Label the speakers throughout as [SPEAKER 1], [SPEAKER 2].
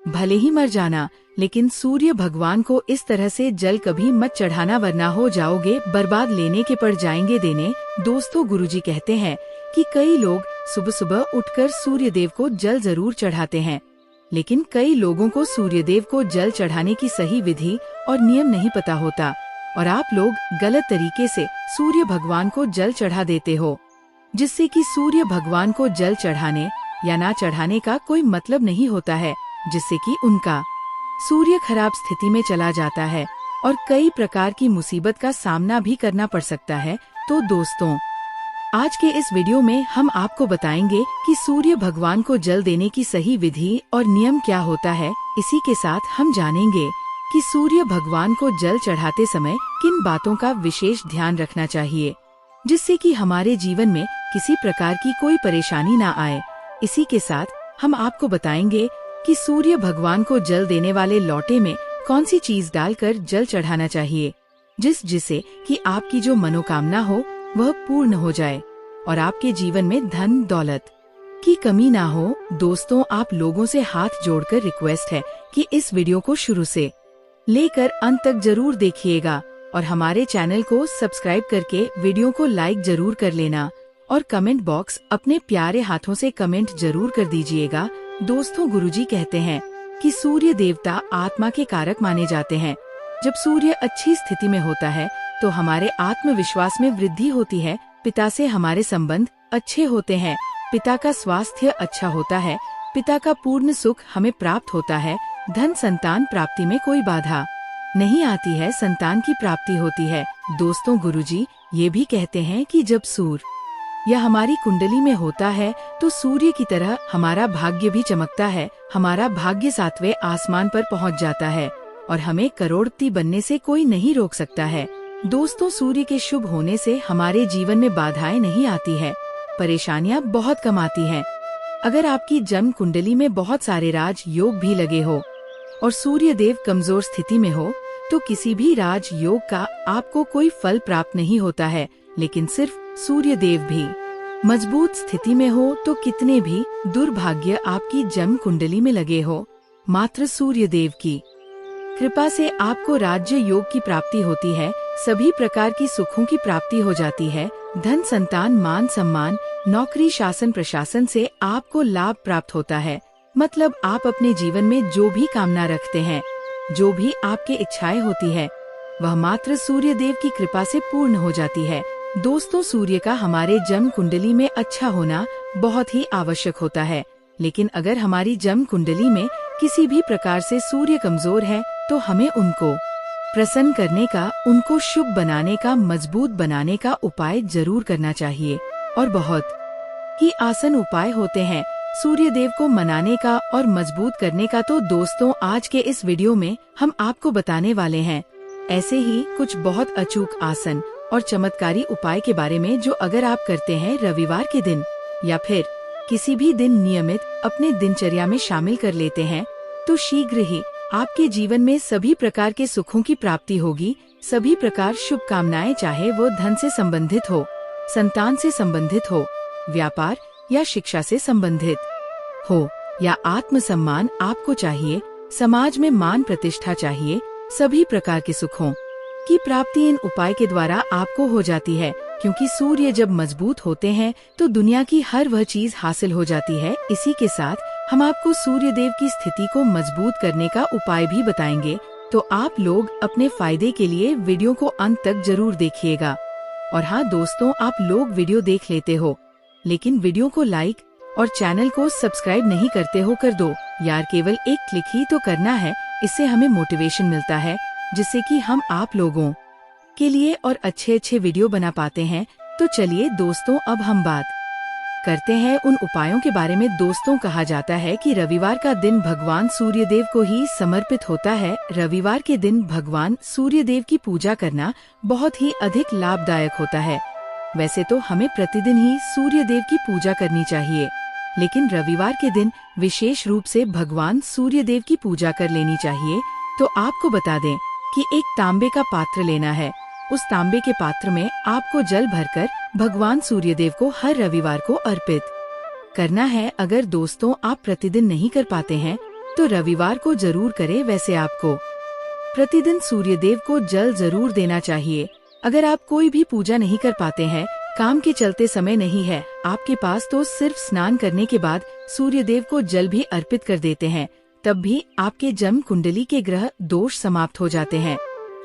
[SPEAKER 1] भले ही मर जाना, लेकिन सूर्य भगवान को इस तरह से जल कभी मत चढ़ाना, वरना हो जाओगे बर्बाद, लेने के पड़ जाएंगे देने। दोस्तों, गुरुजी कहते हैं कि कई लोग सुबह सुबह उठकर सूर्य देव को जल जरूर चढ़ाते हैं, लेकिन कई लोगों को सूर्य देव को जल चढ़ाने की सही विधि और नियम नहीं पता होता, और आप लोग गलत तरीके से सूर्य भगवान को जल चढ़ा देते हो, जिससे कि सूर्य भगवान को जल चढ़ाने या ना चढ़ाने का कोई मतलब नहीं होता है, जिससे कि उनका सूर्य खराब स्थिति में चला जाता है और कई प्रकार की मुसीबत का सामना भी करना पड़ सकता है। तो दोस्तों, आज के इस वीडियो में हम आपको बताएंगे कि सूर्य भगवान को जल देने की सही विधि और नियम क्या होता है। इसी के साथ हम जानेंगे कि सूर्य भगवान को जल चढ़ाते समय किन बातों का विशेष ध्यान रखना चाहिए, जिससे कि हमारे जीवन में किसी प्रकार की कोई परेशानी ना आए। इसी के साथ हम आपको बताएंगे कि सूर्य भगवान को जल देने वाले लोटे में कौन सी चीज डालकर जल चढ़ाना चाहिए, जिससे कि आपकी जो मनोकामना हो वह पूर्ण हो जाए और आपके जीवन में धन दौलत की कमी ना हो। दोस्तों, आप लोगों से हाथ जोड़कर रिक्वेस्ट है कि इस वीडियो को शुरू से लेकर अंत तक जरूर देखिएगा और हमारे चैनल को सब्सक्राइब करके वीडियो को लाइक जरूर कर लेना और कमेंट बॉक्स अपने प्यारे हाथों से कमेंट जरूर कर दीजिएगा। दोस्तों, गुरुजी कहते हैं कि सूर्य देवता आत्मा के कारक माने जाते हैं। जब सूर्य अच्छी स्थिति में होता है तो हमारे आत्मविश्वास में वृद्धि होती है, पिता से हमारे संबंध अच्छे होते हैं, पिता का स्वास्थ्य अच्छा होता है, पिता का पूर्ण सुख हमें प्राप्त होता है, धन संतान प्राप्ति में कोई बाधा नहीं आती है, संतान की प्राप्ति होती है। दोस्तों, गुरुजी ये भी कहते हैं कि जब सूर्य यह हमारी कुंडली में होता है तो सूर्य की तरह हमारा भाग्य भी चमकता है, हमारा भाग्य 7वें आसमान पर पहुंच जाता है और हमें करोड़पति बनने से कोई नहीं रोक सकता है। दोस्तों, सूर्य के शुभ होने से हमारे जीवन में बाधाएं नहीं आती है, परेशानियां बहुत कम आती हैं। अगर आपकी जन्म कुंडली में बहुत सारे राज योग भी लगे हो और सूर्य देव कमजोर स्थिति में हो तो किसी भी राज योग का आपको कोई फल प्राप्त नहीं होता है, लेकिन सिर्फ सूर्य देव भी मजबूत स्थिति में हो तो कितने भी दुर्भाग्य आपकी जन्म कुंडली में लगे हो, मात्र सूर्य देव की कृपा से आपको राज्य योग की प्राप्ति होती है, सभी प्रकार की सुखों की प्राप्ति हो जाती है, धन संतान मान सम्मान नौकरी शासन प्रशासन से आपको लाभ प्राप्त होता है। मतलब आप अपने जीवन में जो भी कामना रखते हैं, जो भी आपके इच्छाएं होती है, वह मात्र सूर्य देव की कृपा से पूर्ण हो जाती है। दोस्तों, सूर्य का हमारे जन्म कुंडली में अच्छा होना बहुत ही आवश्यक होता है, लेकिन अगर हमारी जन्म कुंडली में किसी भी प्रकार से सूर्य कमजोर है तो हमें उनको प्रसन्न करने का, उनको शुभ बनाने का, मजबूत बनाने का उपाय जरूर करना चाहिए और बहुत ही आसान उपाय होते हैं सूर्य देव को मनाने का और मजबूत करने का। तो दोस्तों, आज के इस वीडियो में हम आपको बताने वाले हैं ऐसे ही कुछ बहुत अचूक आसन और चमत्कारी उपाय के बारे में, जो अगर आप करते हैं रविवार के दिन या फिर किसी भी दिन नियमित अपने दिनचर्या में शामिल कर लेते हैं तो शीघ्र ही आपके जीवन में सभी प्रकार के सुखों की प्राप्ति होगी। सभी प्रकार शुभकामनाएं, चाहे वो धन से संबंधित हो, संतान से संबंधित हो, व्यापार या शिक्षा से संबंधित हो या आत्म सम्मान आपको चाहिए, समाज में मान प्रतिष्ठा चाहिए, सभी प्रकार के सुखों की प्राप्ति इन उपाय के द्वारा आपको हो जाती है। क्योंकि सूर्य जब मजबूत होते हैं तो दुनिया की हर वह चीज हासिल हो जाती है। इसी के साथ हम आपको सूर्य देव की स्थिति को मजबूत करने का उपाय भी बताएंगे, तो आप लोग अपने फायदे के लिए वीडियो को अंत तक जरूर देखिएगा। और हाँ दोस्तों, आप लोग वीडियो देख लेते हो लेकिन वीडियो को लाइक और चैनल को सब्सक्राइब नहीं करते हो, कर दो यार, केवल एक क्लिक ही तो करना है, इससे हमें मोटिवेशन मिलता है, जिससे कि हम आप लोगों के लिए और अच्छे वीडियो बना पाते हैं। तो चलिए दोस्तों, अब हम बात करते हैं उन उपायों के बारे में। दोस्तों, कहा जाता है कि रविवार का दिन भगवान सूर्य देव को ही समर्पित होता है। रविवार के दिन भगवान सूर्य देव की पूजा करना बहुत ही अधिक लाभदायक होता है। वैसे तो हमें प्रतिदिन ही सूर्य देव की पूजा करनी चाहिए, लेकिन रविवार के दिन विशेष रूप से भगवान सूर्य देव की पूजा कर लेनी चाहिए। तो आपको बता दें कि एक तांबे का पात्र लेना है। उस तांबे के पात्र में आपको जल भरकर भगवान सूर्य देव को हर रविवार को अर्पित करना है। अगर दोस्तों आप प्रतिदिन नहीं कर पाते हैं तो रविवार को जरूर करें। वैसे आपको प्रतिदिन सूर्यदेव को जल जरूर देना चाहिए। अगर आप कोई भी पूजा नहीं कर पाते हैं, काम के चलते समय नहीं है आपके पास, तो सिर्फ स्नान करने के बाद सूर्यदेव को जल भी अर्पित कर देते हैं, तब भी आपके जन्म कुंडली के ग्रह दोष समाप्त हो जाते हैं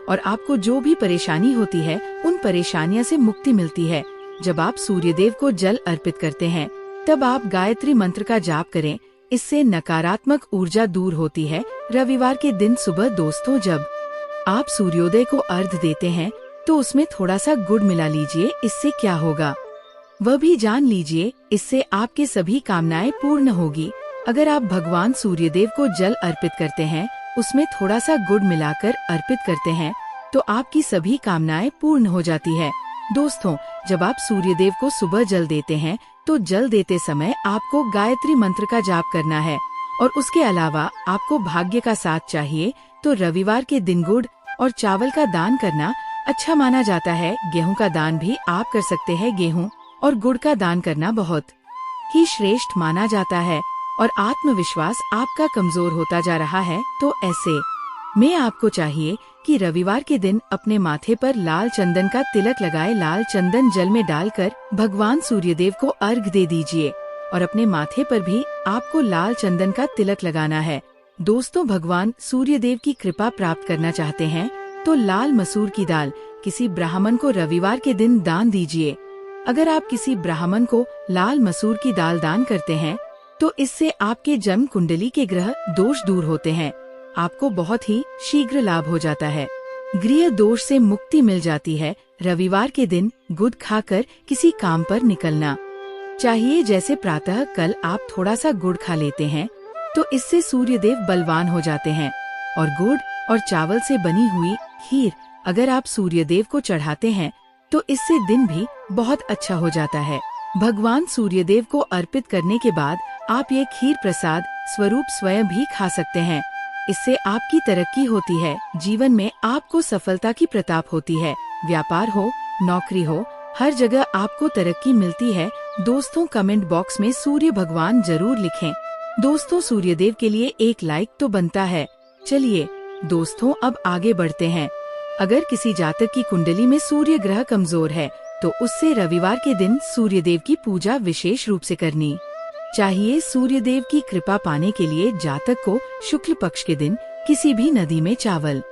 [SPEAKER 1] और आपको जो भी परेशानी होती है उन परेशानियों से मुक्ति मिलती है। जब आप सूर्यदेव को जल अर्पित करते हैं तब आप गायत्री मंत्र का जाप करें, इससे नकारात्मक ऊर्जा दूर होती है। रविवार के दिन सुबह दोस्तों, जब आप सूर्योदय को अर्घ्य देते हैं तो उसमें थोड़ा सा गुड़ मिला लीजिए। इससे क्या होगा वह भी जान लीजिए। इससे आपके सभी कामनाएं पूर्ण होगी। अगर आप भगवान सूर्यदेव को जल अर्पित करते हैं, उसमें थोड़ा सा गुड़ मिलाकर अर्पित करते हैं, तो आपकी सभी कामनाएं पूर्ण हो जाती है। दोस्तों, जब आप सूर्यदेव को सुबह जल देते हैं तो जल देते समय आपको गायत्री मंत्र का जाप करना है और उसके अलावा आपको भाग्य का साथ चाहिए, तो रविवार के दिन गुड़ और चावल का दान करना अच्छा माना जाता है। गेहूं का दान भी आप कर सकते हैं। गेहूं और गुड़ का दान करना बहुत ही श्रेष्ठ माना जाता है और आत्मविश्वास आपका कमजोर होता जा रहा है, तो ऐसे में आपको चाहिए कि रविवार के दिन अपने माथे पर लाल चंदन का तिलक लगाए। लाल चंदन जल में डालकर भगवान सूर्यदेव को अर्घ्य दे दीजिए और अपने माथे पर भी आपको लाल चंदन का तिलक लगाना है। दोस्तों, भगवान सूर्यदेव की कृपा प्राप्त करना चाहते हैं तो लाल मसूर की दाल किसी ब्राह्मण को रविवार के दिन दान दीजिए। अगर आप किसी ब्राह्मण को लाल मसूर की दाल दान करते हैं तो इससे आपके जन्म कुंडली के ग्रह दोष दूर होते हैं। आपको बहुत ही शीघ्र लाभ हो जाता है। गृह दोष से मुक्ति मिल जाती है। रविवार के दिन गुड़ खाकर किसी काम पर निकलना चाहिए। जैसे प्रातः कल आप थोड़ा सा गुड़ खा लेते हैं तो इससे सूर्यदेव बलवान हो जाते हैं। और गुड़ और चावल से बनी हुई खीर अगर आप सूर्यदेव को चढ़ाते हैं तो इससे दिन भी बहुत अच्छा हो जाता है। भगवान सूर्यदेव को अर्पित करने के बाद आप ये खीर प्रसाद स्वरूप स्वयं भी खा सकते हैं। इससे आपकी तरक्की होती है। जीवन में आपको सफलता की प्रताप होती है। व्यापार हो, नौकरी हो, हर जगह आपको तरक्की मिलती है। दोस्तों, कमेंट बॉक्स में सूर्य भगवान जरूर लिखें। दोस्तों, सूर्यदेव के लिए एक लाइक तो बनता है। चलिए दोस्तों, अब आगे बढ़ते हैं। अगर किसी जातक की कुंडली में सूर्य ग्रह कमजोर है तो उससे रविवार के दिन सूर्यदेव की पूजा विशेष रूप से करनी चाहिए। सूर्यदेव की कृपा पाने के लिए जातक को शुक्ल पक्ष के दिन किसी भी नदी में चावल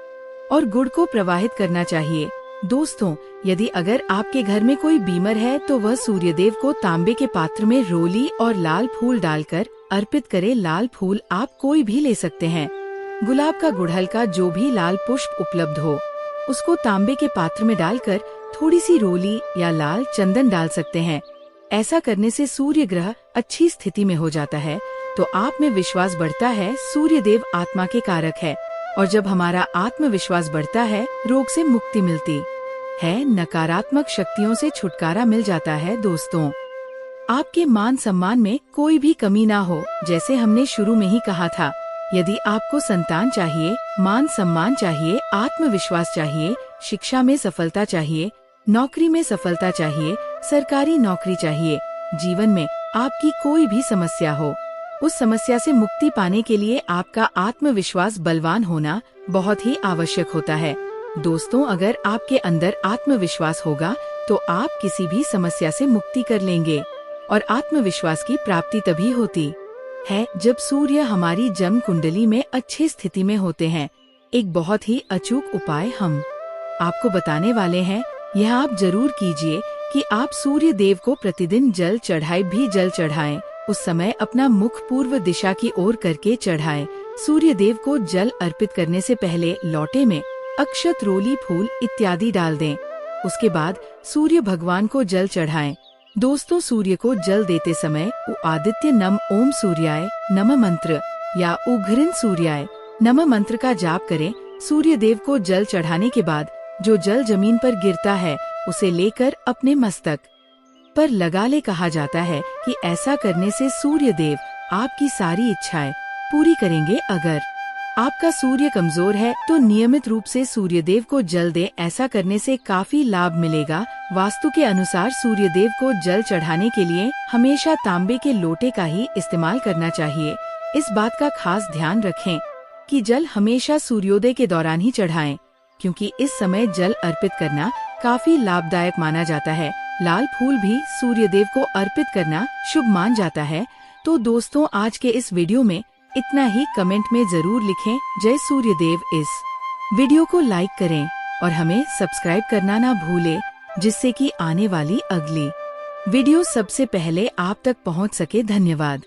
[SPEAKER 1] और गुड़ को प्रवाहित करना चाहिए। दोस्तों, यदि अगर आपके घर में कोई बीमार है तो वह सूर्यदेव को तांबे के पात्र में रोली और लाल फूल डालकर अर्पित करे। लाल फूल आप कोई भी ले सकते हैं। गुलाब का, गुड़हल का, जो भी लाल पुष्प उपलब्ध हो उसको तांबे के पात्र में डालकर थोड़ी सी रोली या लाल चंदन डाल सकते हैं। ऐसा करने से सूर्य ग्रह अच्छी स्थिति में हो जाता है तो आप में विश्वास बढ़ता है। सूर्यदेव आत्मा के कारक है और जब हमारा आत्मविश्वास बढ़ता है रोग से मुक्ति मिलती है, नकारात्मक शक्तियों से छुटकारा मिल जाता है। दोस्तों, आपके मान सम्मान में कोई भी कमी ना हो। जैसे हमने शुरू में ही कहा था, यदि आपको संतान चाहिए, मान सम्मान चाहिए, आत्मविश्वास चाहिए, शिक्षा में सफलता चाहिए, नौकरी में सफलता चाहिए, सरकारी नौकरी चाहिए, जीवन में आपकी कोई भी समस्या हो, उस समस्या से मुक्ति पाने के लिए आपका आत्मविश्वास बलवान होना बहुत ही आवश्यक होता है। दोस्तों, अगर आपके अंदर आत्मविश्वास होगा तो आप किसी भी समस्या से मुक्ति कर लेंगे और आत्मविश्वास की प्राप्ति तभी होती है जब सूर्य हमारी जन्म कुंडली में अच्छी स्थिति में होते हैं। एक बहुत ही अचूक उपाय हम आपको बताने वाले हैं, यह आप जरूर कीजिए कि आप सूर्य देव को प्रतिदिन जल चढ़ाएं। उस समय अपना मुख पूर्व दिशा की ओर करके चढ़ाएं। सूर्य देव को जल अर्पित करने से पहले लोटे में अक्षत, रोली, फूल इत्यादि डाल दें। उसके बाद सूर्य भगवान को जल चढ़ाएं। दोस्तों, सूर्य को जल देते समय आदित्य नम ओम सूर्याय नमः मंत्र या उघृन सूर्याय नमः मंत्र का जाप करें। सूर्य देव को जल चढ़ाने के बाद जो जल जमीन पर गिरता है उसे लेकर अपने मस्तक पर लगा ले। कहा जाता है कि ऐसा करने से सूर्य देव आपकी सारी इच्छाएं पूरी करेंगे। अगर आपका सूर्य कमजोर है तो नियमित रूप से सूर्य देव को जल दें। ऐसा करने से काफी लाभ मिलेगा। वास्तु के अनुसार सूर्य देव को जल चढ़ाने के लिए हमेशा तांबे के लोटे का ही इस्तेमाल करना चाहिए। इस बात का खास ध्यान रखें कि जल हमेशा सूर्योदय के दौरान ही चढ़ाएं, क्योंकि इस समय जल अर्पित करना काफी लाभदायक माना जाता है। लाल फूल भी सूर्यदेव को अर्पित करना शुभ मान जाता है। तो दोस्तों, आज के इस वीडियो में इतना ही। कमेंट में जरूर लिखें जय सूर्यदेव। इस वीडियो को लाइक करें और हमें सब्सक्राइब करना ना भूलें, जिससे कि आने वाली अगली वीडियो सबसे पहले आप तक पहुंच सके। धन्यवाद।